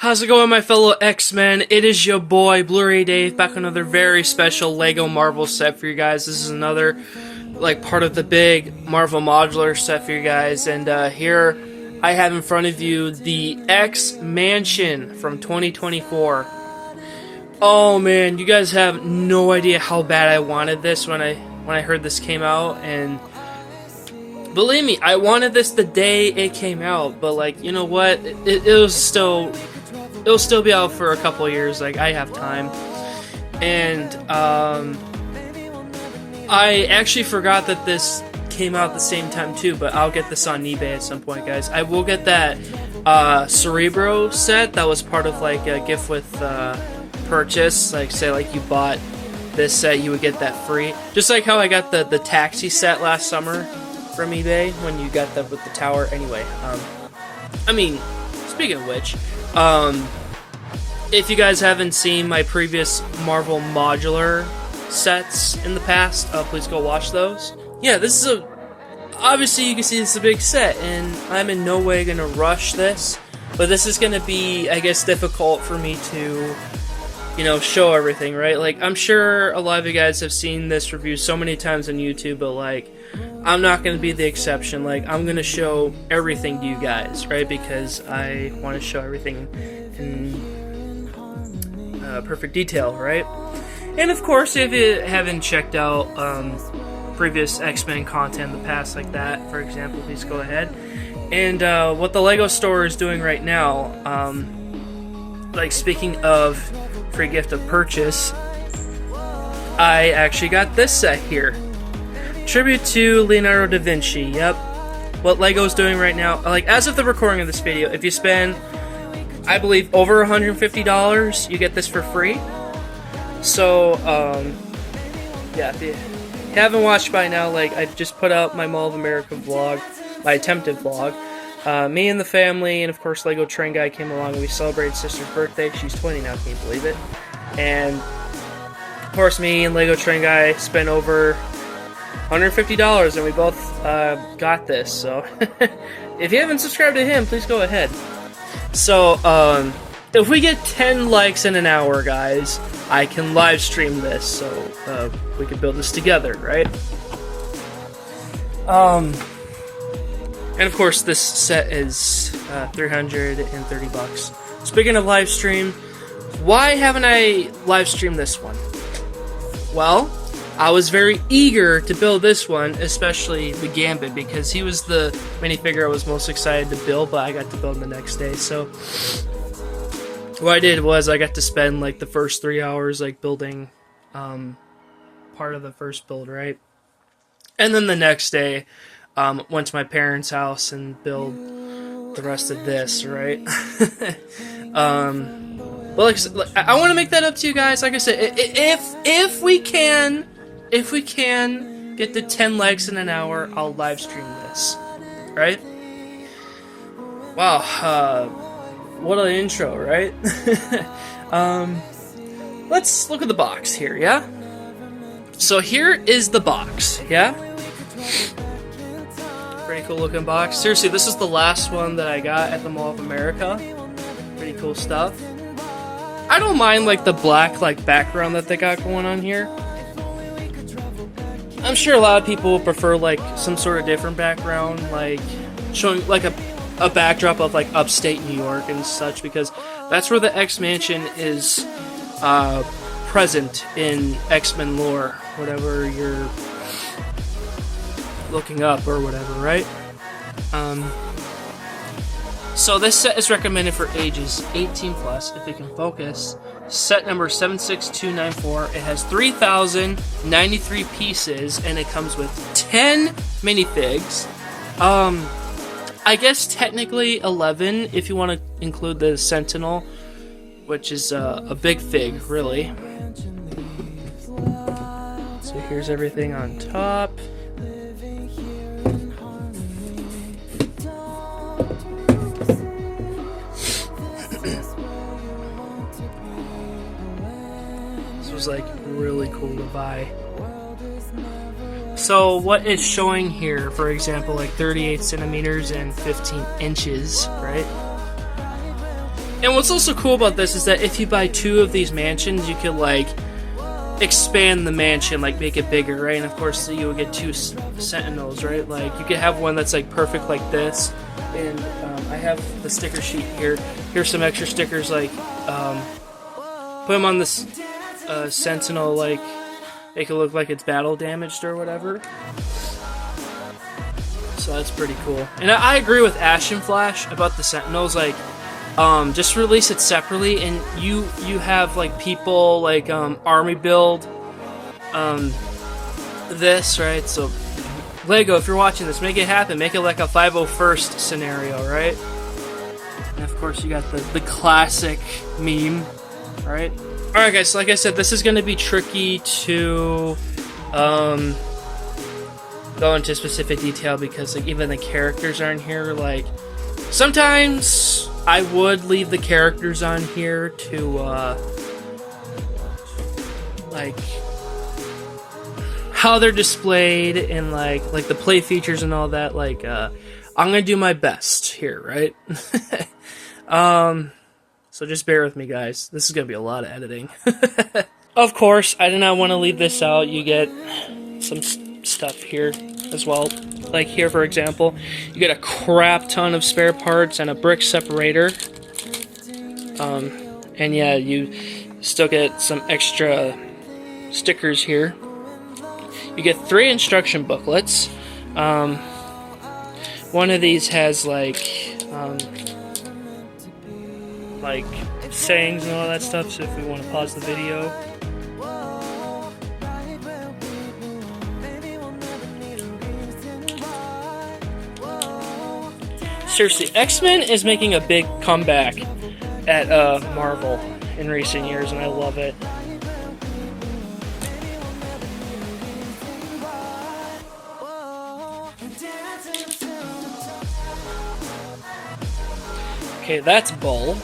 How's it going, my fellow X-Men? It is your boy, Blu-rayDave, back on another very special LEGO Marvel set for you guys. This is another, part of the big Marvel modular set for you guys. And here I have in front of you the X-Mansion from 2024. Oh man, you guys have no idea how bad I wanted this when I heard this came out. And believe me, I wanted this the day it came out. But you know what? It'll still be out for a couple of years. I have time. And I actually forgot that this came out at the same time too, but I'll get this on eBay at some point, guys. I will get that Cerebro set that was part of a gift with purchase. Say you bought this set, you would get that free. Just like how I got the taxi set last summer from eBay when you got that with the tower. Anyway, speaking of which, if you guys haven't seen my previous Marvel modular sets in the past, please go watch those. Yeah, this is obviously you can see this is a big set, and I'm in no way gonna rush this, but this is gonna be, I guess, difficult for me to, show everything, right? I'm sure a lot of you guys have seen this review so many times on YouTube, but I'm not going to be the exception. I'm going to show everything to you guys, right? Because I want to show everything in perfect detail, right? And of course, if you haven't checked out previous X-Men content in the past like that, for example, please go ahead. And what the LEGO store is doing right now, speaking of free gift of purchase, I actually got this set here. Tribute to Leonardo da Vinci. Yep. What LEGO's doing right now, as of the recording of this video, if you spend, I believe, over $150, you get this for free. So, yeah, if you haven't watched by now, I just put out my Mall of America vlog, my attempted vlog. Me and the family, and of course LEGO Train Guy came along, and we celebrated sister's birthday. She's 20 now, can you believe it? And, of course, me and LEGO Train Guy spent over $150, and we both got this. So if you haven't subscribed to him, please go ahead. So if we get 10 likes in an hour, guys, I can live stream this, so we can build this together, right? And of course this set is $330. Speaking of live stream, why haven't I live streamed this one? Well, I was very eager to build this one, especially the Gambit, because he was the minifigure I was most excited to build, but I got to build him the next day. So what I did was I got to spend the first 3 hours building part of the first build, right? And then the next day went to my parents' house and build the rest of this, right? But I want to make that up to you guys. Like I said, if we can get to 10 likes in an hour, I'll live stream this, right? Wow, what an intro, right? Let's look at the box here, yeah? So here is the box, yeah? Pretty cool looking box. Seriously, this is the last one that I got at the Mall of America. Pretty cool stuff. I don't mind the black background that they got going on here. I'm sure a lot of people will prefer some sort of different background, showing a backdrop of upstate New York and such, because that's where the X-Mansion is present in X-Men lore, whatever you're looking up or whatever, right? So this set is recommended for ages 18 plus, if it can focus. Set number 76294. It has 3,093 pieces, and it comes with 10 minifigs. I guess technically 11 if you want to include the Sentinel, which is a big fig, really. So here's everything on top. This was really cool to buy. So what it's showing here, for example, 38 centimeters and 15 inches, right? And what's also cool about this is that if you buy 2 of these mansions, you could like expand the mansion, like make it bigger, right? And of course you would get 2 sentinels, right? Like you could have one that's like perfect like this. And I have the sticker sheet here. Here's some extra stickers, like put them on this sentinel, like make it look like it's battle damaged or whatever. So that's pretty cool. And I agree with Ash and Flash about the sentinels, like just release it separately, and you have like people like army build this, right? So Lego, if you're watching this, make it happen. Make it like a 501st scenario, right? And of course you got the classic meme, right? Alright guys, so like I said, this is going to be tricky to go into specific detail because like even the characters aren't here. Like sometimes I would leave the characters on here to like how they're displayed and like the play features and all that. Like I'm gonna do my best here, right? So just bear with me, guys. This is gonna be a lot of editing. Of course, I did not want to leave this out. You get some stuff here as well. Like here, for example, you get a crap ton of spare parts and a brick separator. And yeah, you still get some extra stickers here. You get 3 instruction booklets. One of these has like sayings and all that stuff, so if we want to pause the video. Seriously, X-Men is making a big comeback at Marvel in recent years, and I love it. Okay, that's Bull.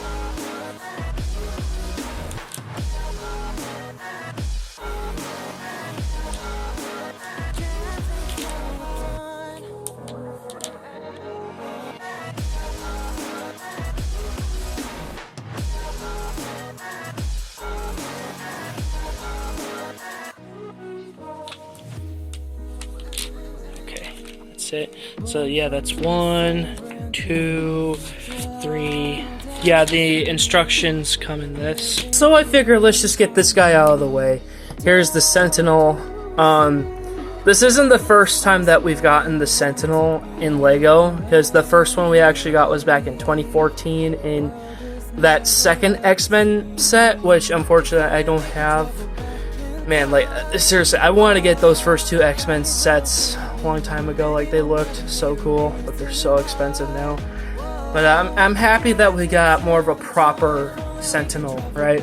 It. So yeah, that's 1, 2, 3. Yeah, the instructions come in this. So I figure let's just get this guy out of the way. Here's the Sentinel. This isn't the first time that we've gotten the Sentinel in Lego, because the first one we actually got was back in 2014 in that second X-Men set, which unfortunately I don't have. Man, like, seriously, I wanted to get those first 2 X-Men sets a long time ago. Like, they looked so cool, but they're so expensive now. But I'm happy that we got more of a proper Sentinel, right?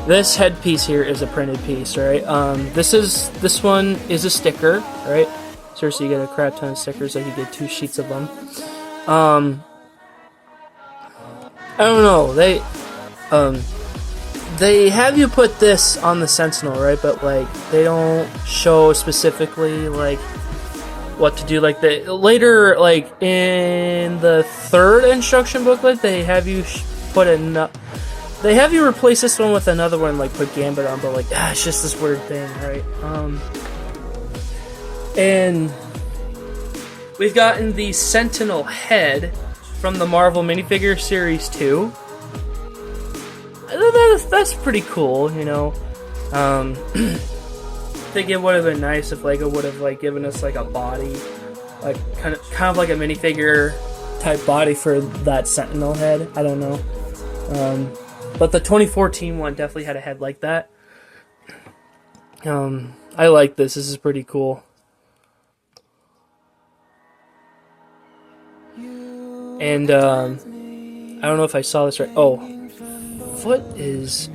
This headpiece here is a printed piece, right? This one is a sticker, right? Seriously, you get a crap ton of stickers, like you get 2 sheets of them. I don't know, they have you put this on the Sentinel, right? But like they don't show specifically like what to do. Like later, like in the 3rd instruction booklet, they have you they have you replace this one with another one, like put Gambit on. But like it's just this weird thing, right? And we've gotten the Sentinel head from the Marvel minifigure series 2. That's pretty cool, you know. I think it would have been nice if Lego would have like given us like a body, like kind of like a minifigure type body for that Sentinel head. I don't know, but the 2014 one definitely had a head like that. I like this. This is pretty cool. And I don't know if I saw this right. Oh. Foot is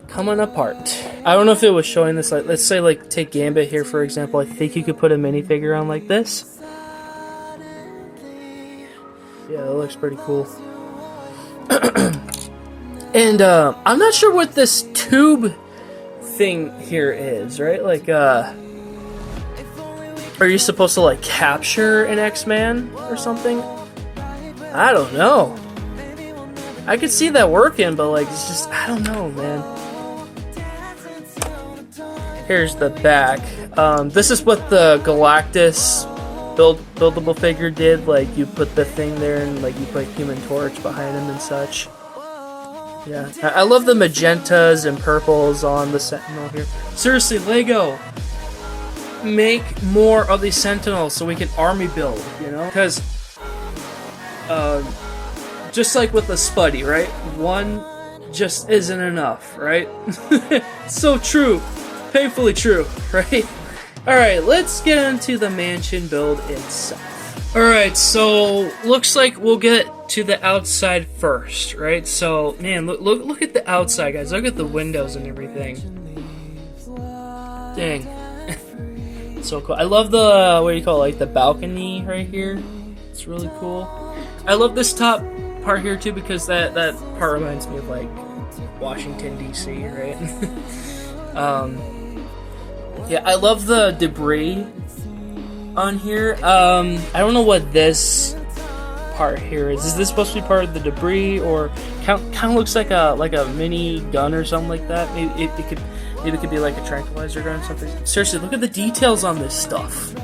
coming apart. I don't know if it was showing this, like, let's say, like, take Gambit here, for example. I think you could put a minifigure on like this. Yeah, that looks pretty cool. And, I'm not sure what this tube thing here is, right? Like, are you supposed to, like, capture an X-Man or something? I don't know. I could see that working, but like it's just, I don't know, man. Here's the back. This is what the Galactus buildable figure did. Like you put the thing there and like you put Human Torch behind him and such. Yeah, I love the magentas and purples on the Sentinel here. Seriously, Lego, make more of these Sentinels so we can army build, you know? Because, just like with the Spuddy, right? One just isn't enough, right? So true. Painfully true, right? Alright, let's get into the mansion build itself. Alright, so looks like we'll get to the outside first, right? So, man, look at the outside, guys. Look at the windows and everything. Dang. So cool. I love the, what do you call it, like the balcony right here. It's really cool. I love this top part here too because that part reminds me of like Washington DC, right? Yeah, I lof the debris on here. I don't know what this part here is. Is this supposed to be part of the debris, or kind of looks like a mini gun or something like that? Maybe it could be like a tranquilizer gun or something. Seriously, look at the details on this stuff.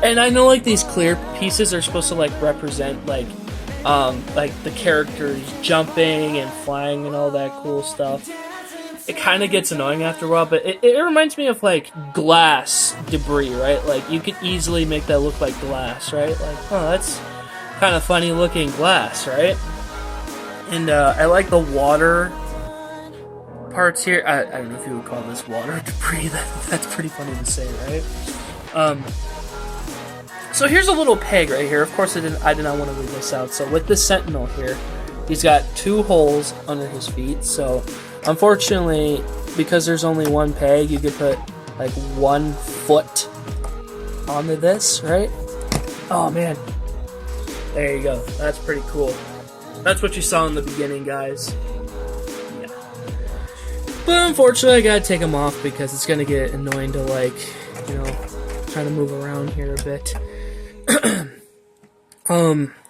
And I know like these clear pieces are supposed to like represent like the characters jumping and flying and all that cool stuff. It kind of gets annoying after a while, but it reminds me of like glass debris, right? Like you could easily make that look like glass, right? Like, oh, that's kind of funny looking glass, right? And I like the water parts here. I don't know if you would call this water debris. That's pretty funny to say, right? So here's a little peg right here. Of course, I did not want to leave this out. So with the Sentinel here, he's got 2 holes under his feet. So unfortunately, because there's only one peg, you could put like 1 foot onto this, right? Oh man, there you go. That's pretty cool. That's what you saw in the beginning, guys. Yeah. But unfortunately, I gotta take them off because it's gonna get annoying to like, you know, try to move around here a bit.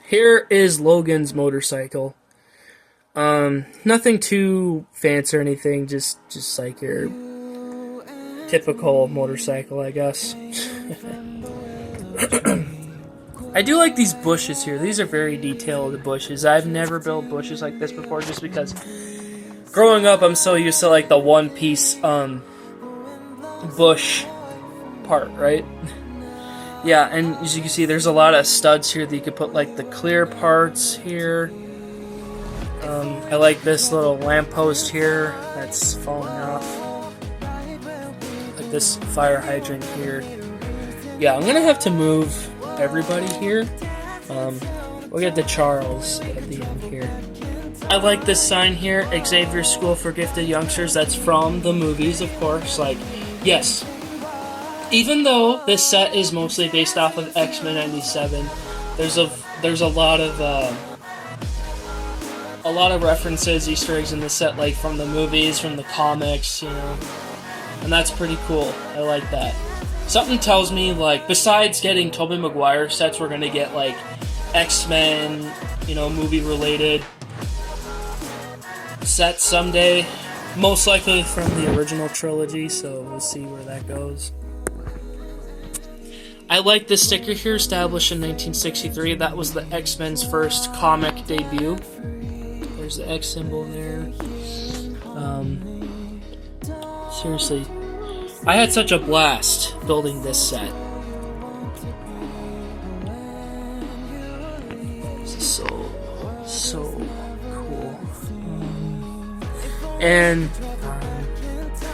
Here is Logan's motorcycle. Nothing too fancy or anything, just like your typical motorcycle, I guess. I do like these bushes here. These are very detailed bushes. I've never built bushes like this before just because growing up I'm so used to like the one-piece bush part, right? Yeah, and as you can see, there's a lot of studs here that you could put like the clear parts here. I like this little lamppost here that's falling off. Like this fire hydrant here. Yeah, I'm gonna have to move everybody here. We'll get to Charles at the end here. I like this sign here, Xavier School for Gifted Youngsters. That's from the movies, of course. Like, yes. Even though this set is mostly based off of X-Men '97, there's a lot of references, Easter eggs in the set, like from the movies, from the comics, you know, and that's pretty cool. I like that. Something tells me, like, besides getting Tobey Maguire sets, we're gonna get like X-Men, you know, movie-related sets someday. Most likely from the original trilogy, so we'll see where that goes. I like this sticker here, established in 1963. That was the X-Men's first comic debut. There's the X symbol there. Seriously, I had such a blast building this set. This is so cool. And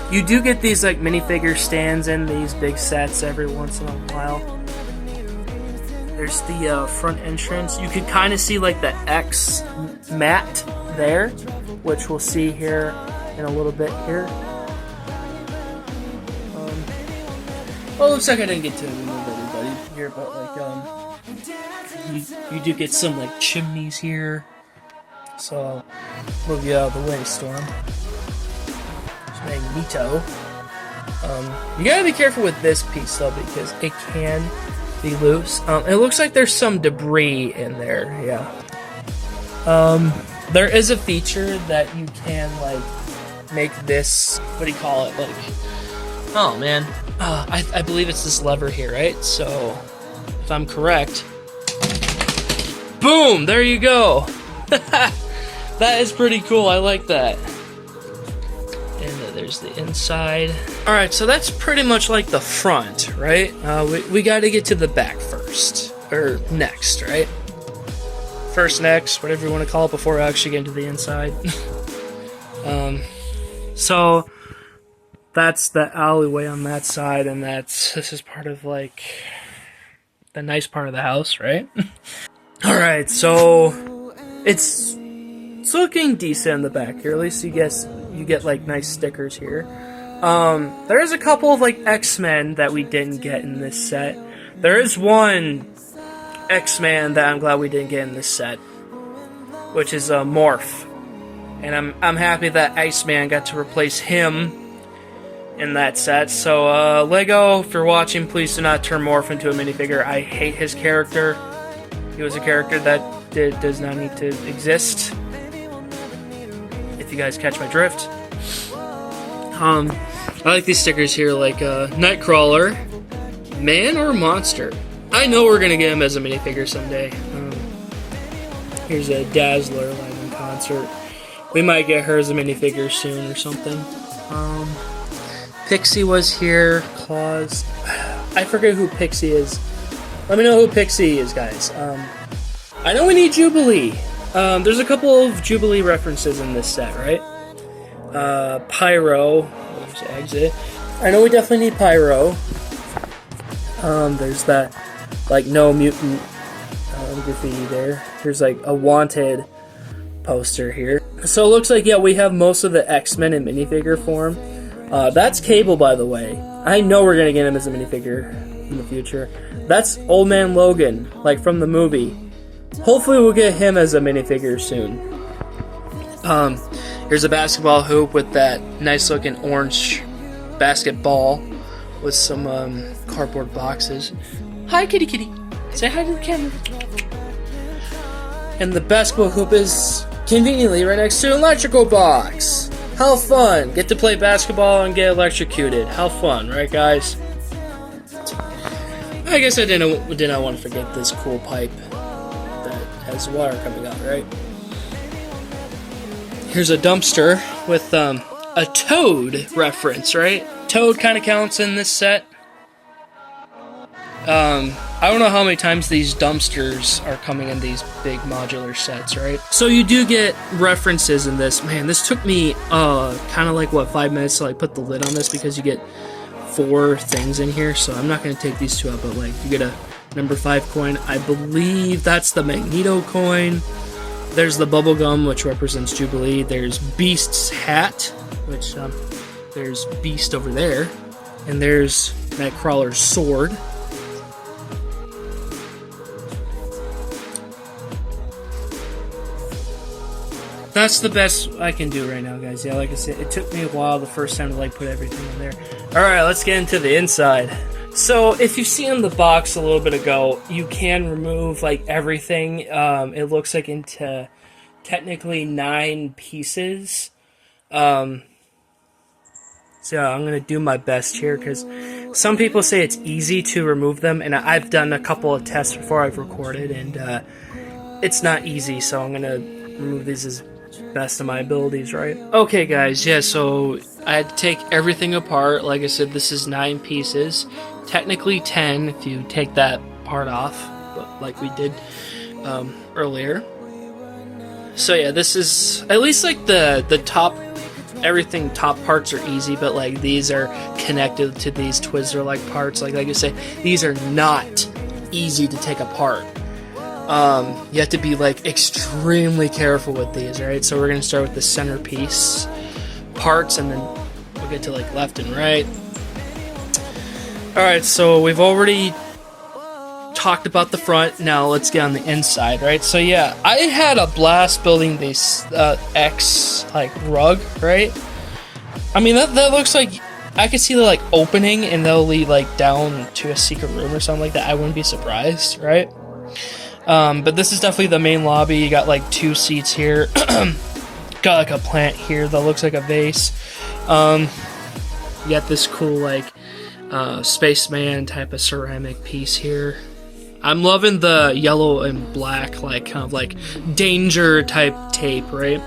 you do get these like minifigure stands in these big sets every once in a while. There's the front entrance. You could kind of see like the X mat there, which we'll see here in a little bit here. Well, it looks like I didn't get to remove everybody here, but like you do get some like chimneys here. So I'll move you out of the way, Storm. Magneto. You gotta be careful with this piece though because it can be loose. It looks like there's some debris in there, yeah. There is a feature that you can like make this, what do you call it, like, oh man, I believe it's this lever here, right? So if I'm correct, boom, there you go. That is pretty cool. I like that. And there's the inside. All right, so that's pretty much like the front, right? We got to get to the back first, or next, right? First, next, whatever you want to call it, before we actually get into the inside. So that's the alleyway on that side, and this is part of like the nice part of the house, right? All right, so it's looking decent in the back here. At least you get like nice stickers here. There is a couple of like X-Men that we didn't get in this set. There is one X-Man that I'm glad we didn't get in this set, which is Morph, and I'm happy that Iceman got to replace him in that set. So Lego, if you're watching, please do not turn Morph into a minifigure. I hate his character. He was a character that does not need to exist. If you guys catch my drift. I like these stickers here, like Nightcrawler, man or monster. I know we're gonna get him as a minifigure someday. Here's a Dazzler live in concert. We might get her as a minifigure soon or something. Pixie was here. Claus. I forget who Pixie is. Let me know who Pixie is, guys. I know we need Jubilee. There's a couple of Jubilee references in this set, right? Pyro. There's Exit. I know we definitely need Pyro. There's that, like, no mutant graffiti there. There's, like, a Wanted poster here. So it looks like, yeah, we have most of the X-Men in minifigure form. That's Cable, by the way. I know we're gonna get him as a minifigure in the future. That's Old Man Logan, like from the movie. Hopefully we'll get him as a minifigure soon. Here's a basketball hoop with that nice looking orange basketball with some cardboard boxes. Hi, kitty kitty. Say hi to the camera. And the basketball hoop is conveniently right next to an electrical box. How fun! Get to play basketball and get electrocuted. How fun, right, guys? I guess I did not want to forget this cool pipe that has water coming out, right? Here's a dumpster with a Toad reference, right? Toad kind of counts in this set. I don't know how many times these dumpsters are coming in these big modular sets, right? So you do get references in this. Man, this took me kind of like, what, 5 minutes to like put the lid on this because you get 4 things in here. So I'm not going to take these 2 out, but like you get a number 5 coin. I believe that's the Magneto coin. There's the bubblegum, which represents Jubilee. There's Beast's hat, which there's Beast over there. And there's Nightcrawler's sword. That's the best I can do right now, guys. Yeah, like I said, it took me a while the first time to like put everything in there. Alright, let's get into the inside. So, if you've seen the box a little bit ago, you can remove like everything. It looks like into technically 9 pieces. So I'm going to do my best here because some people say it's easy to remove them, and I've done a couple of tests before I've recorded, and it's not easy, so I'm going to remove these as best of my abilities, right? Okay, guys, yeah, so I had to take everything apart. Like I said, this is 9 pieces. Technically 10 if you take that part off, but like we did earlier. So yeah, this is at least like the top, everything top parts are easy, but like these are connected to these Twizzler-like parts. Like I say, these are not easy to take apart. You have to be like extremely careful with these, right? So we're gonna start with the centerpiece parts, and then we'll get to like left and right. Alright, so we've already talked about the front. Now let's get on the inside, right? So yeah, I had a blast building this X like rug, right? I mean that looks like I could see the like opening and they'll lead like down to a secret room or something like that. I wouldn't be surprised, right? But this is definitely the main lobby. You got like 2 seats here. Got like a plant here that looks like a vase. You got this cool like spaceman type of ceramic piece here. I'm loving the yellow and black, like kind of like danger type tape, right?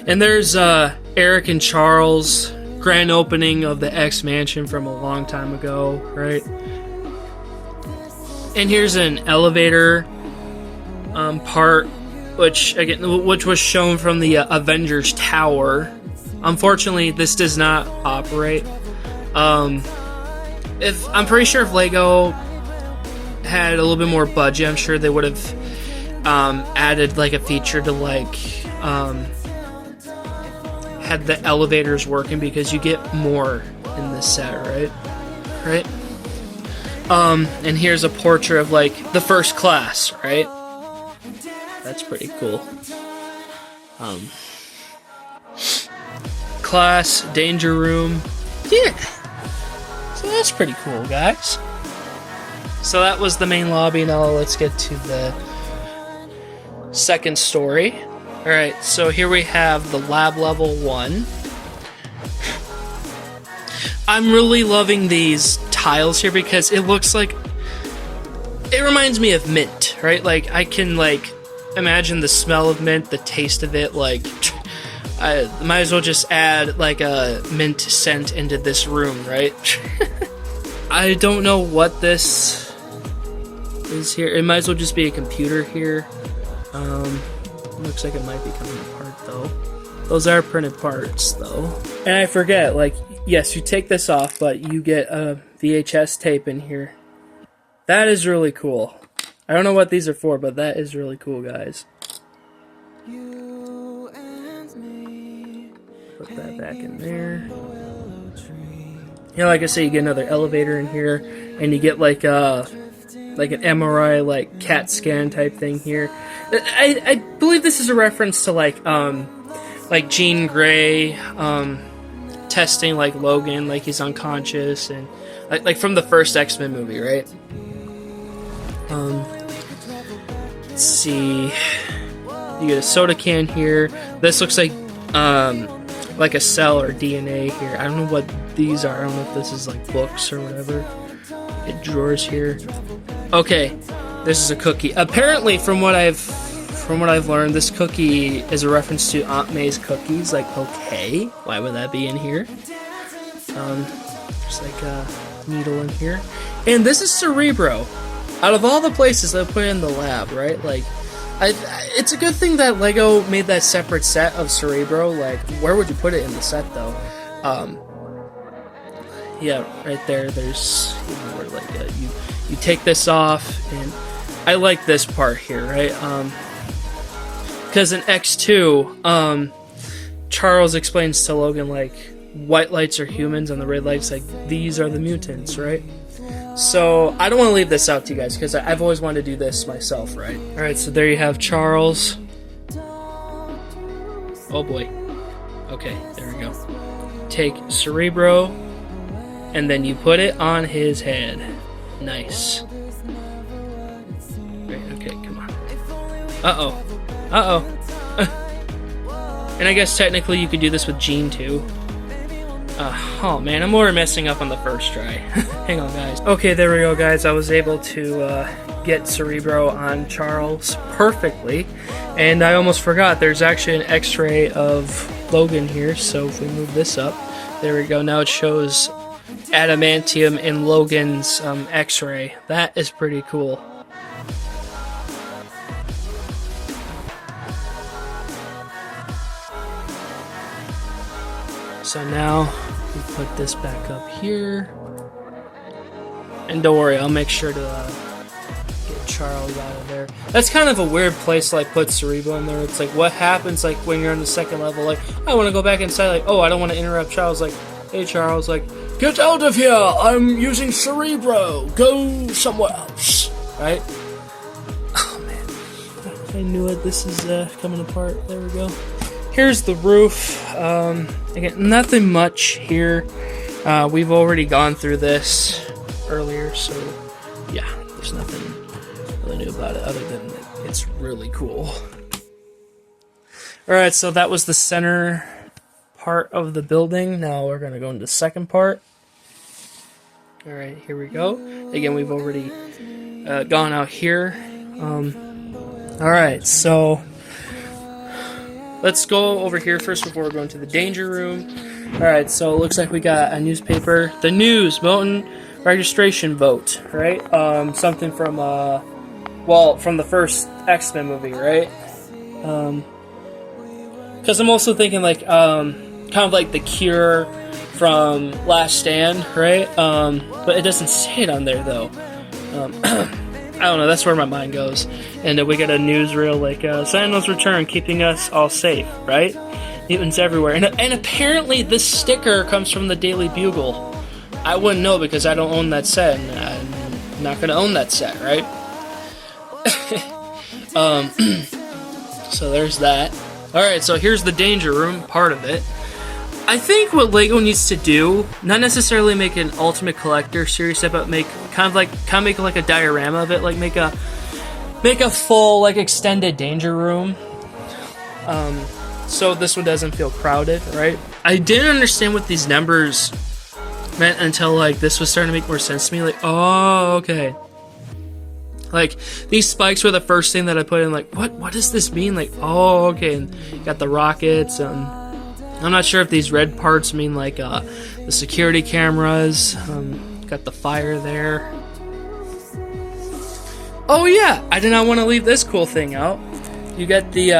And there's Eric and Charles, grand opening of the X Mansion from a long time ago, right? And here's an elevator part, which was shown from the Avengers Tower. Unfortunately, this does not operate. I'm pretty sure if Lego had a little bit more budget, I'm sure they would have added like a feature to like had the elevators working, because you get more in this set, right? And here's a portrait of like the first class, right? That's pretty cool. Class, danger room. Yeah. So that's pretty cool, guys. So that was the main lobby. Now let's get to the second story. Alright, so here we have the lab level 1. I'm really loving these tiles here because it looks like... it reminds me of mint, right? Like, I can, like, imagine the smell of mint, the taste of it, like... I might as well just add, like, a mint scent into this room, right? I don't know what this is here. It might as well just be a computer here. Looks like it might be coming apart, though. Those are printed parts, though. And I forget, like, yes, you take this off, but you get a VHS tape in here. That is really cool. I don't know what these are for, but that is really cool, guys. Put that back in there. You know, like I say, you get another elevator in here, and you get like an MRI, like CAT scan type thing here. I believe this is a reference to like Jean Grey testing like Logan, like he's unconscious, and like from the first X-Men movie, right? Let's see. You get a soda can here. This looks like a cell or DNA here. I don't know what these are. I don't know if this is like books or whatever. Get drawers here. Okay, this is a cookie. Apparently, from what I've learned, this cookie is a reference to Aunt May's cookies. Like, okay, why would that be in here? Just like a needle in here. And this is Cerebro. Out of all the places they put in the lab, right? Like, it's a good thing that Lego made that separate set of Cerebro. Like, where would you put it in the set, though? Yeah, right there. There's, you know, where like you take this off, and I like this part here, right? Because in X2, Charles explains to Logan like white lights are humans and the red lights, like these are the mutants, right? So I don't want to leave this out to you guys because I've always wanted to do this myself, right? All right, so there you have Charles. Oh boy. Okay, there we go. Take Cerebro, and then you put it on his head. Nice. Right, okay, come on. Uh-oh. Uh-oh. And I guess technically you could do this with Jean too. Oh man, I'm more messing up on the first try. Hang on, guys. Okay, there we go, guys. I was able to get Cerebro on Charles perfectly. And I almost forgot, there's actually an x-ray of Logan here. So if we move this up, there we go. Now it shows adamantium in Logan's x-ray. That is pretty cool. So now we put this back up here, and don't worry, I'll make sure to get Charles out of there. That's kind of a weird place to like put Cerebro in there. It's like, what happens like when you're on the second level? Like, I want to go back inside. Like, oh, I don't want to interrupt Charles. Like, hey Charles, like, get out of here! I'm using Cerebro. Go somewhere else, right? Oh man, I knew it. This is coming apart. There we go. Here's the roof. Again, nothing much here. We've already gone through this earlier, so yeah, there's nothing really new about it other than that It's really cool. Alright, so that was the center part of the building. Now we're going to go into the second part. Alright, here we go. Again, we've already gone out here. Alright, so let's go over here first before we're going to the danger room. Alright, so it looks like we got a newspaper. The news, voting registration vote, right? Something from, from the first X-Men movie, right? Because I'm also thinking, like, kind of like the Cure from Last Stand, right? But it doesn't say it on there, though. I don't know, that's where my mind goes. And we got a newsreel, like, Sentinels return, keeping us all safe, right? Mutants everywhere. And apparently this sticker comes from the Daily Bugle. I wouldn't know because I don't own that set, and I'm not going to own that set, right? So there's that. Alright, so here's the danger room, part of it. I think what LEGO needs to do, not necessarily make an Ultimate Collector series, but make make like a diorama of it, like make a full, like, extended danger room. So this one doesn't feel crowded, right? I didn't understand what these numbers meant until, like, this was starting to make more sense to me. Like, oh, okay. Like, these spikes were the first thing that I put in, like, what does this mean? Like, oh, okay, and got the rockets, I'm not sure if these red parts mean, like, the security cameras, got the fire there. Oh yeah, I did not want to leave this cool thing out. You got the,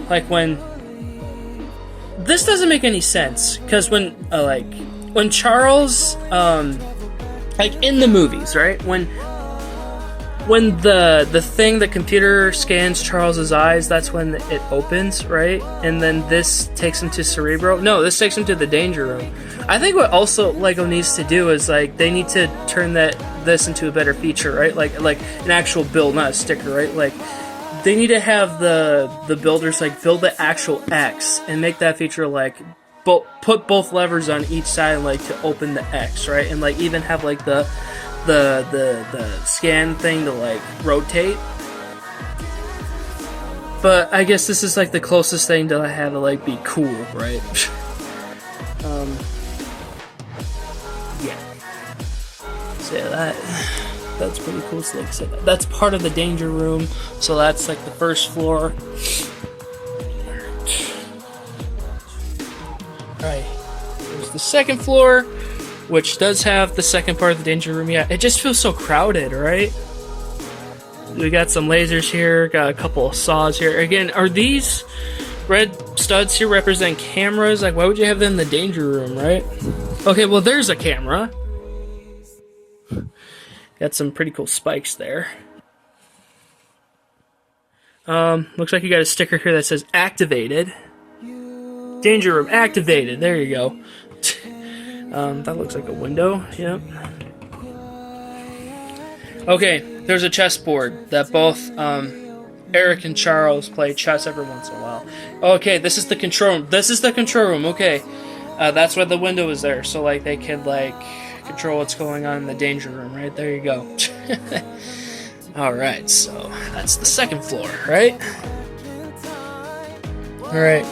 like, when, this doesn't make any sense, because when Charles, like, in the movies, right, when the computer scans Charles's eyes, that's when it opens, right? And then this takes him to Cerebro. No, this takes him to the danger room. I think what also LEGO needs to do is, like, they need to turn this into a better feature, right? Like an actual build, not a sticker, right? Like, they need to have the builders, like, build the actual X and make that feature, like, put both levers on each side, like, to open the X, right? And, like, even have, like, the scan thing to, like, rotate. But I guess this is, like, the closest thing to have to, like, be cool, right? Yeah. So yeah, that's pretty cool. So, like I said, that's part of the danger room. So that's, like, the first floor. Alright. Here's the second floor, which does have the second part of the danger room. Yeah, it just feels so crowded, right? We got some lasers here, got a couple of saws here. Again, are these red studs here represent cameras? Like, why would you have them in the danger room, right? Okay, well, there's a camera. Got some pretty cool spikes there. Looks like you got a sticker here that says activated. Danger room activated. There you go. That looks like a window. Yep. Okay, there's a chessboard that both Eric and Charles play chess every once in a while. Okay, this is the control room. This is the control room. Okay, that's why the window is there, so, like, they can, like, control what's going on in the danger room. Right there, you go. All right, so that's the second floor, right? All right.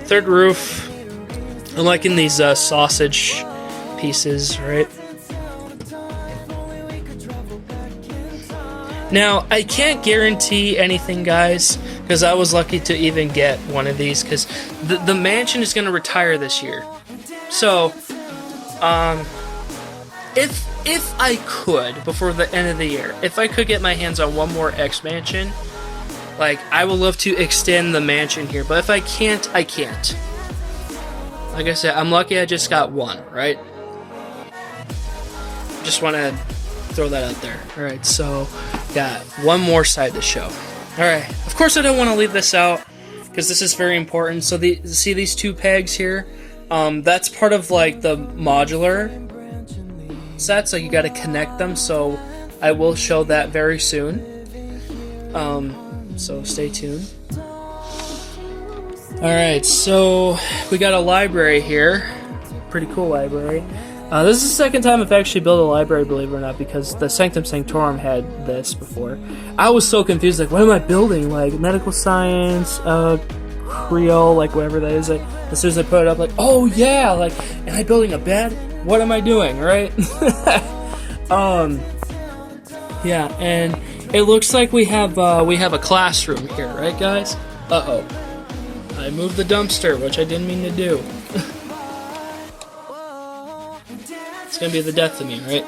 Third roof. I'm liking these sausage pieces, right? Now, I can't guarantee anything, guys, because I was lucky to even get one of these, because the mansion is going to retire this year. So, if I could, before the end of the year, if I could get my hands on one more X mansion, like, I would love to extend the mansion here, but if I can't, I can't. Like I said, I'm lucky I just got one, right? Just want to throw that out there. Alright, so got one more side to show. Alright, of course I don't want to leave this out, because this is very important. So see these two pegs here? That's part of, like, the modular sets, so you got to connect them, so I will show that very soon. So stay tuned. Alright, so we got a library here. Pretty cool library. This is the second time I've actually built a library, believe it or not, because the Sanctum Sanctorum had this before. I was so confused, like, what am I building? Like, medical science, Creole, like, whatever that is. Like, as soon as I put it up, like, oh yeah, like, am I building a bed? What am I doing, right? Yeah, and it looks like we have a classroom here, right, guys? Uh-oh. I moved the dumpster, which I didn't mean to do. It's gonna be the death of me, right?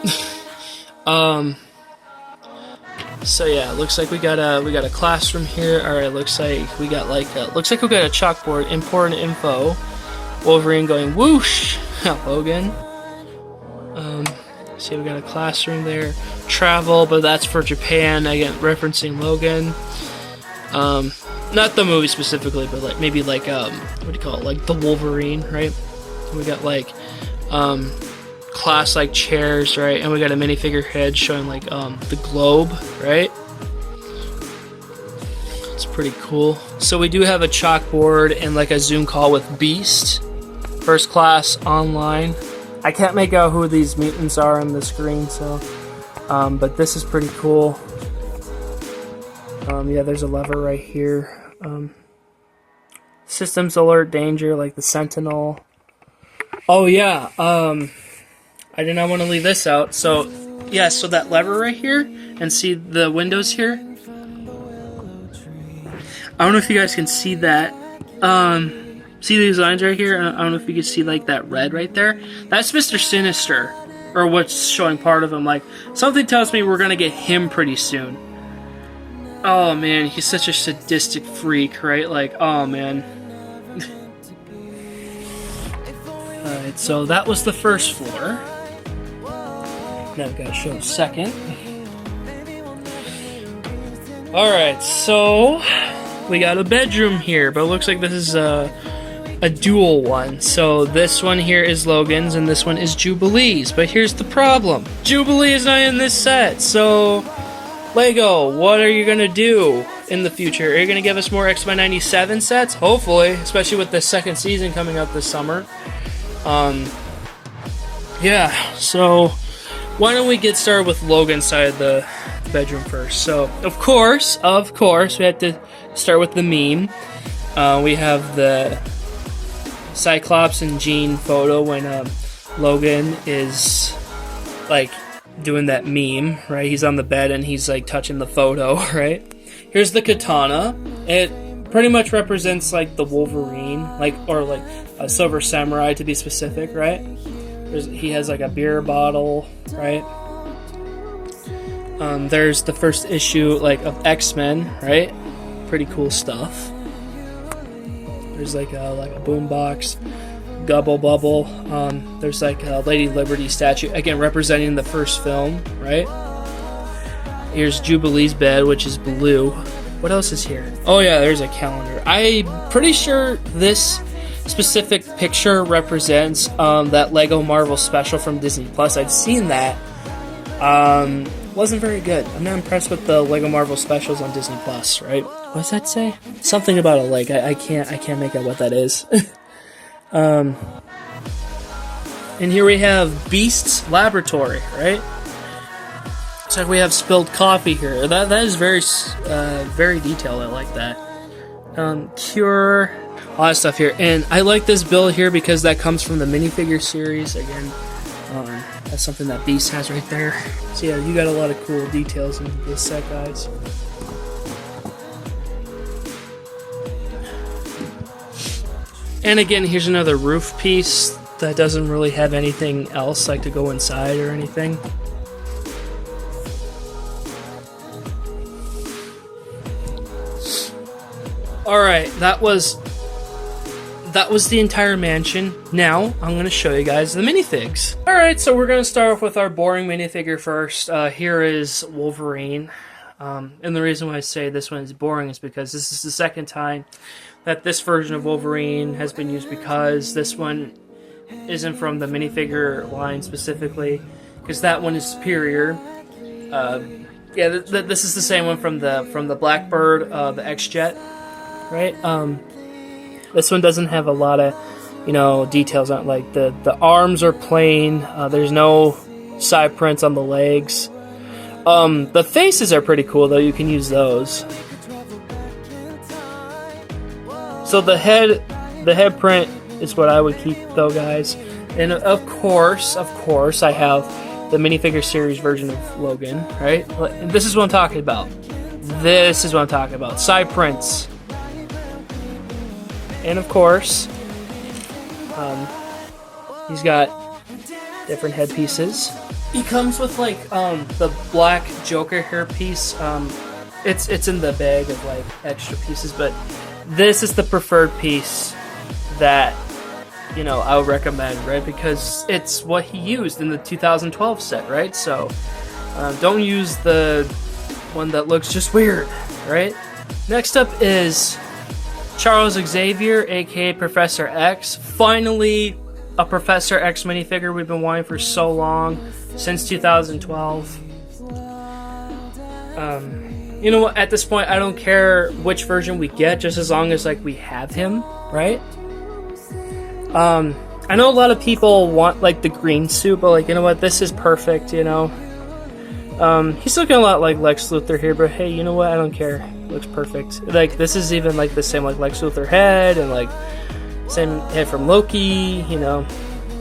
So yeah, it looks like we got a classroom here. All right, looks like we got we got a chalkboard, important info. Wolverine going whoosh, Logan. See, we got a classroom there. Travel, but that's for Japan. Again, referencing Logan. Not the movie specifically, but like maybe like what do you call it? Like the Wolverine, right? We got like class like chairs, right? And we got a minifigure head showing like the globe, right? It's pretty cool. So we do have a chalkboard and like a Zoom call with Beast, first class online. I can't make out who these mutants are on the screen, so but this is pretty cool. Yeah, there's a lever right here. Systems alert danger, like the Sentinel. Oh yeah, I did not want to leave this out. So yeah, so that lever right here, and see the windows here. I don't know if you guys can see that. See these lines right here? I don't know if you can see like that red right there. That's Mr. Sinister, or what's showing part of him. Like something tells me we're gonna get him pretty soon. Oh man, he's such a sadistic freak, right? Like, oh man. Alright, so that was the first floor. Now I've got to show the second. Alright, so we got a bedroom here, but it looks like this is a dual one. So this one here is Logan's and this one is Jubilee's. But here's the problem. Jubilee is not in this set, so Lego, what are you gonna do in the future? Are you gonna give us more X-Men 97 sets? Hopefully, especially with the second season coming out this summer. Yeah, so why don't we get started with Logan's side of the bedroom first. So, of course, we have to start with the meme. We have the Cyclops and Jean photo when Logan is like doing that meme, right? He's on the bed and he's like touching the photo, right? Here's the katana. It pretty much represents like the Wolverine, like, or like a Silver Samurai to be specific, right? He has like a beer bottle, right? There's the first issue like of X-Men, right? Pretty cool stuff. There's like a boombox, Gubble Bubble. There's like a Lady Liberty statue, again representing the first film, right? Here's Jubilee's bed, which is blue. What else is here? Oh yeah, there's a calendar. I'm pretty sure this specific picture represents that Lego Marvel special from Disney Plus. I've seen that. Wasn't very good. I'm not impressed with the Lego Marvel specials on Disney Plus, right? What does that say? Something about a leg. I can't make out what that is. And here we have Beast's laboratory, right? Looks like we have spilled coffee here. That is very detailed. I like that. Cure, all that stuff here. And I like this build here because that comes from the minifigure series. Again, that's something that Beast has right there. So yeah, you got a lot of cool details in this set, guys. And again, here's another roof piece that doesn't really have anything else like to go inside or anything. Alright, that was the entire mansion. Now, I'm going to show you guys the minifigs. Alright, so we're going to start off with our boring minifigure first. Here is Wolverine. And the reason why I say this one is boring is because this is the second time that this version of Wolverine has been used, because this one isn't from the minifigure line specifically, because that one is superior. Yeah, this is the same one from the Blackbird, the X-Jet, right? This one doesn't have a lot of you know, details on it. Like the arms are plain. There's no side prints on the legs. The faces are pretty cool though. You can use those. So the head print is what I would keep though, guys. And of course, I have the minifigure series version of Logan, right? And this is what I'm talking about. Side prints. And of course, he's got different headpieces. He comes with like the black Joker hairpiece. It's in the bag of like extra pieces, but this is the preferred piece that, you know, I would recommend, right? Because it's what he used in the 2012 set, right? So don't use the one that looks just weird, right? Next up is Charles Xavier, aka Professor X. Finally, a Professor X minifigure we've been wanting for so long, since 2012. You know what? At this point, I don't care which version we get, just as long as like we have him, right? I know a lot of people want like the green suit, but like, you know what? This is perfect, you know. He's looking a lot like Lex Luthor here, but hey, you know what? I don't care. Looks perfect. Like this is even like the same like Lex Luthor head and like same head from Loki, you know.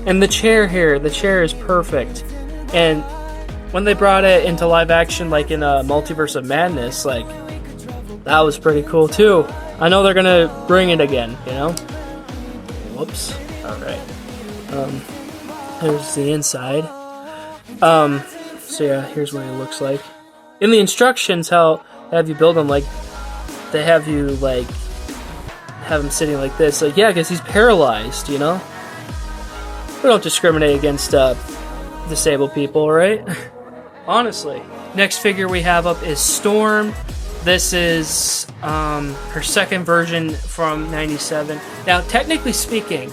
And the chair here, the chair is perfect. And when they brought it into live action, like in a Multiverse of Madness, like that was pretty cool too. I know they're gonna bring it again, you know. Whoops. All right. Here's the inside. So yeah, here's what it looks like. In the instructions, how they have you build them, like they have you like have him sitting like this. Like yeah, because he's paralyzed, you know. We don't discriminate against disabled people, right? Honestly. Next figure we have up is Storm. This is her second version from '97. Now, technically speaking,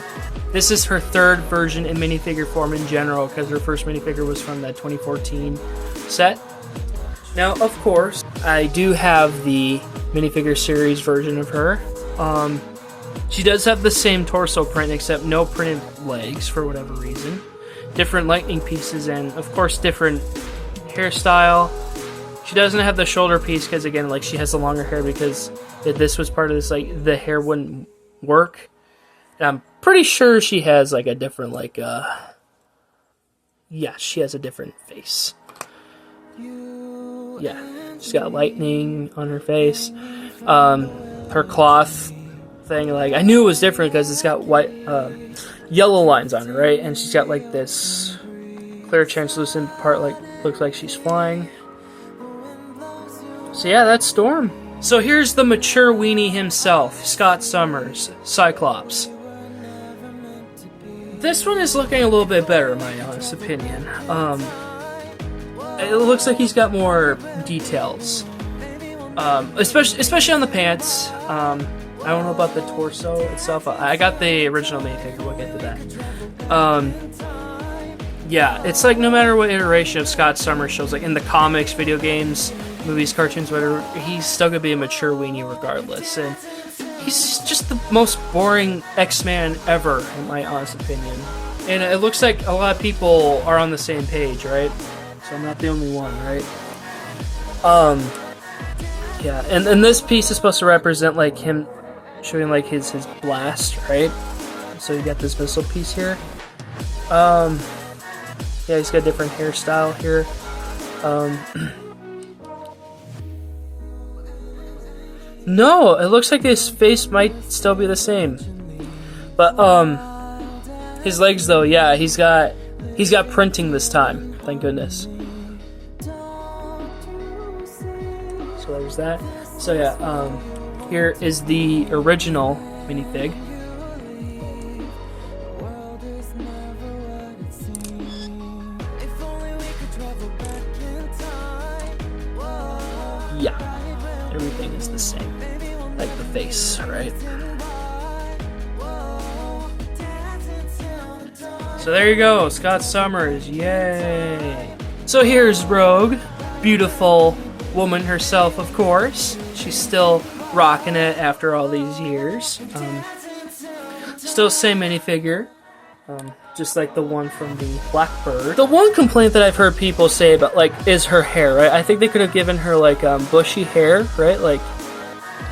this is her third version in minifigure form in general, because her first minifigure was from that 2014 set. Now, of course, I do have the minifigure series version of her. She does have the same torso print, except no printed legs for whatever reason. Different lightning pieces, and of course, different hairstyle. She doesn't have the shoulder piece because, again, like she has the longer hair, because if this was part of this, like the hair wouldn't work. And I'm pretty sure she has like a different, like, yeah, she has a different face. Yeah, she's got lightning on her face. Her cloth thing, like I knew it was different because it's got white, yellow lines on it, right? And she's got like this clear translucent part, like looks like she's flying. So yeah, that's Storm. So here's the mature weenie himself, Scott Summers, Cyclops. This one is looking a little bit better, in my honest opinion. It looks like he's got more details, especially on the pants. I don't know about the torso itself. I got the original minifigure. We'll get to that. Yeah, it's like no matter what iteration of Scott Summers shows, like in the comics, video games, movies, cartoons, whatever, he's still gonna be a mature weenie regardless. And he's just the most boring X-Man ever, in my honest opinion. And it looks like a lot of people are on the same page, right? So I'm not the only one, right? Yeah, and this piece is supposed to represent like him showing like his blast, right? So you got this missile piece here. Yeah, he's got a different hairstyle here. No, it looks like his face might still be the same. But his legs though, yeah, he's got printing this time. Thank goodness. So there's that. So yeah, here is the original minifig. Yeah, everything is the same, like the face, right? So there you go, Scott Summers, yay! So here's Rogue, beautiful woman herself, of course. She's still rocking it after all these years. still same minifigure. Just like the one from the Blackbird. The one complaint that I've heard people say about, like, is her hair, right? I think they could have given her, like, bushy hair, right? Like,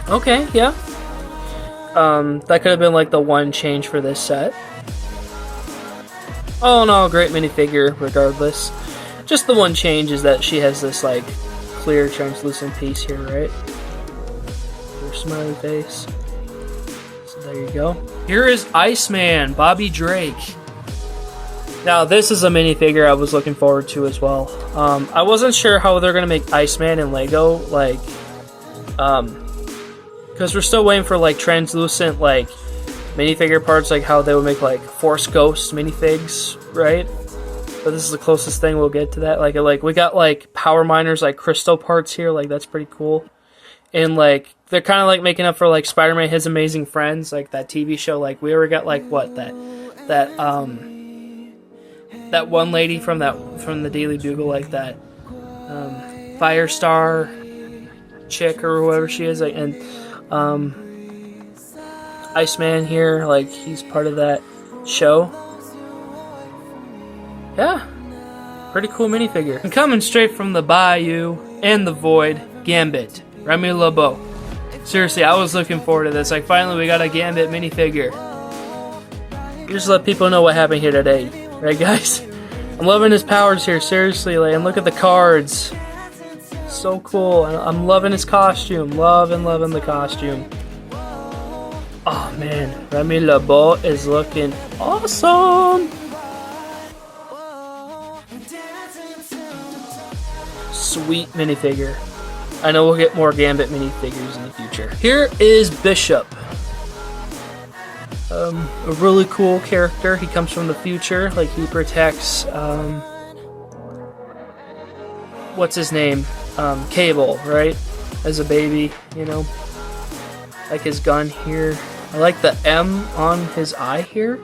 okay, yeah. That could have been, like, the one change for this set. All in all, great minifigure, regardless. Just the one change is that she has this, like, clear, translucent piece here, right? Her smiley face. So there you go. Here is Iceman, Bobby Drake. Now, this is a minifigure I was looking forward to as well. I wasn't sure how they're gonna make Iceman in Lego, like, because we're still waiting for, like, translucent, like, minifigure parts, like how they would make, like, Force Ghost minifigs, right? But this is the closest thing we'll get to that. Like we got, like, Power Miners, like, crystal parts here, like, that's pretty cool. And, like, they're kind of, like, making up for, like, Spider-Man, His Amazing Friends, like, that TV show. Like, we already got, like, what, that one lady from the Daily Bugle, like that Firestar chick or whoever she is, like, and Iceman here, like, he's part of that show. Yeah, pretty cool minifigure. And coming straight from the Bayou and the Void, Gambit, Remy LeBeau. Seriously, I was looking forward to this. Like, finally we got a Gambit minifigure. Just let people know what happened here today. Right, guys? I'm loving his powers here, seriously, like, and look at the cards. So cool. I'm loving his costume. Loving the costume. Oh, man. Remy LeBeau is looking awesome. Sweet minifigure. I know we'll get more Gambit minifigures in the future. Here is Bishop. A really cool character. He comes from the future. Like, he protects, what's his name? Cable, right? As a baby, you know? Like his gun here. I like the M on his eye here.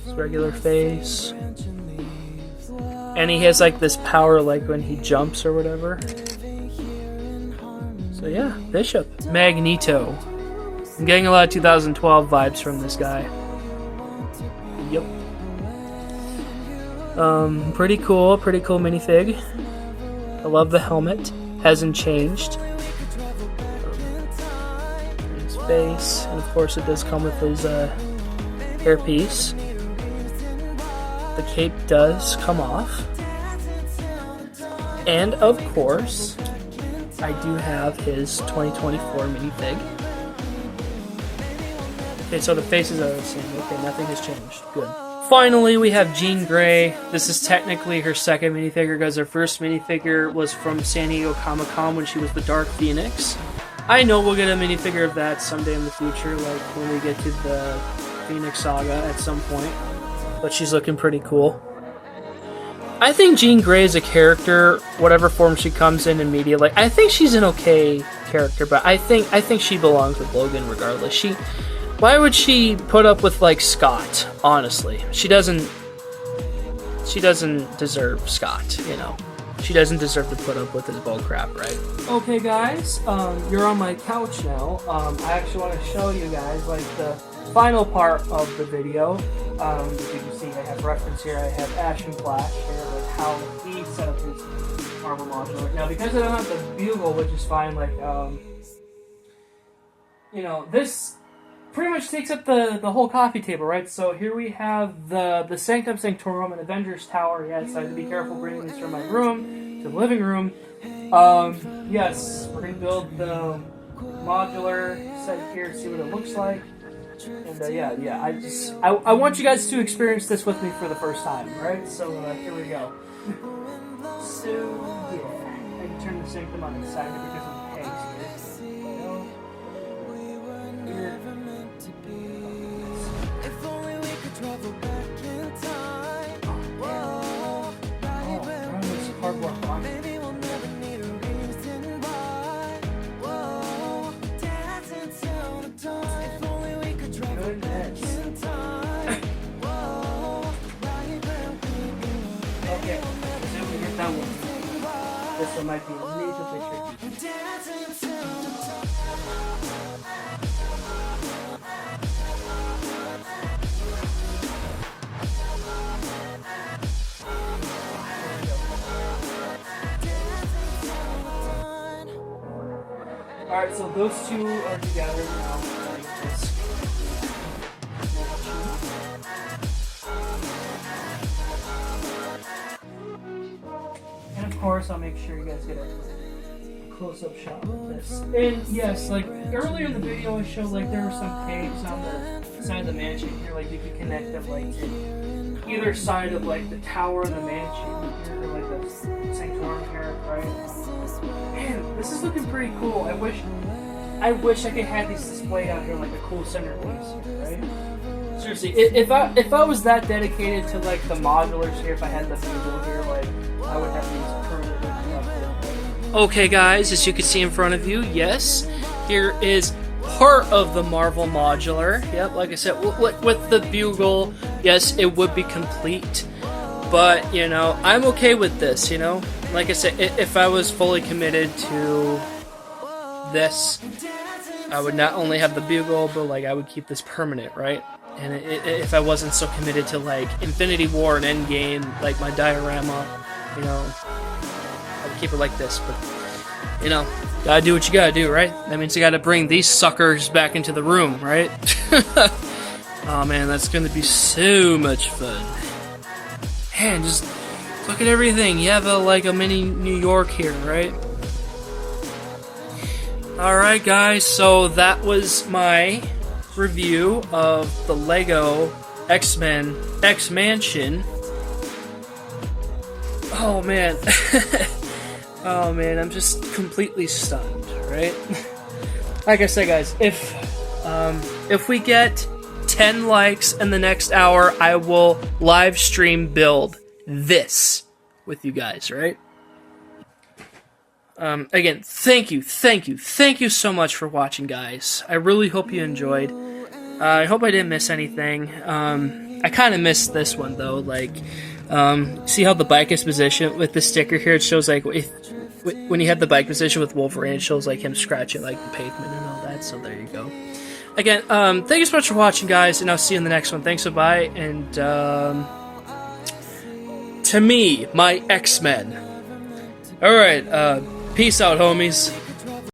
His regular face. And he has, like, this power, like, when he jumps or whatever. So yeah, Bishop. Magneto. I'm getting a lot of 2012 vibes from this guy. Yep. Pretty cool minifig. I love the helmet. Hasn't changed. His face, and of course it does come with his hairpiece. The cape does come off. And of course, I do have his 2024 minifig. Okay, so the faces are the same. Okay, nothing has changed. Good. Finally, we have Jean Grey. This is technically her second minifigure because her first minifigure was from San Diego Comic-Con when she was the Dark Phoenix. I know we'll get a minifigure of that someday in the future, like when we get to the Phoenix Saga at some point. But she's looking pretty cool. I think Jean Grey is a character, whatever form she comes in media. Like, I think she's an okay character, but I think she belongs with Logan regardless. Why would she put up with, like, Scott? Honestly, she doesn't deserve Scott. You know, she doesn't deserve to put up with his bull crap, right? Okay, guys, you're on my couch now. I actually want to show you guys, like, the final part of the video. As you can see, I have reference here. I have Ash and Flash here, like how he set up his armor module. Now, because I don't have the bugle, which is fine, like, you know, this pretty much takes up the whole coffee table, right? So here we have the Sanctum Sanctorum and Avengers Tower. Yes, I have to be careful bringing this from my room to the living room. Yes, we're going to build the modular set here, see what it looks like. And yeah, I want you guys to experience this with me for the first time, right? So here we go. So yeah, I can turn the Sanctum on its side because of the pegs here. Here. If only we could travel back in time. Oh, this cardboard box. Maybe we'll never need a reason why. Whoa, dance until the dawn. If only we could travel back in time. Whoa, right where we belong. Okay, so we get that one. This one might be a little Alright, so those two are together now. Like this. And of course, I'll make sure you guys get a close-up shot of this. And yes, like earlier in the video, I showed like there were some pegs on the side of the mansion here, like you could connect them like to either side of like the tower of the mansion here, or like the sanctuary here, right? Man, this is looking pretty cool. I wish I could have these displayed out here like a cool centerpiece, right? Seriously, if I was that dedicated to like the modulars here, if I had the bugle here, like I would have these permanently up there. Okay, guys, as you can see in front of you, yes, here is part of the Marvel modular. Yep, like I said, with the bugle, yes, it would be complete. But, you know, I'm okay with this, you know? Like I said, if I was fully committed to this, I would not only have the bugle, but, like, I would keep this permanent, right? And if I wasn't so committed to, like, Infinity War and Endgame, like my diorama, you know, I would keep it like this. But, you know, gotta do what you gotta do, right? That means you gotta bring these suckers back into the room, right? Oh, man, that's gonna be so much fun. Man, just look at everything. You have like a mini New York here, right? Alright guys, so that was my review of the Lego X-Men X-Mansion. Oh man. Oh man, I'm just completely stunned, right? Like I said guys, if we get 10 likes in the next hour, I will live stream build this with you guys, right? Again, thank you so much for watching, guys. I really hope you enjoyed. I hope I didn't miss anything. I kind of missed this one, though. Like, see how the bike is positioned with the sticker here? It shows, like, when you have the bike position with Wolverine, it shows, like, him scratching, like, the pavement and all that, so there you go. Again, thank you so much for watching, guys, and I'll see you in the next one. Thanks, bye, and, to me, my X-Men. Alright, peace out, homies.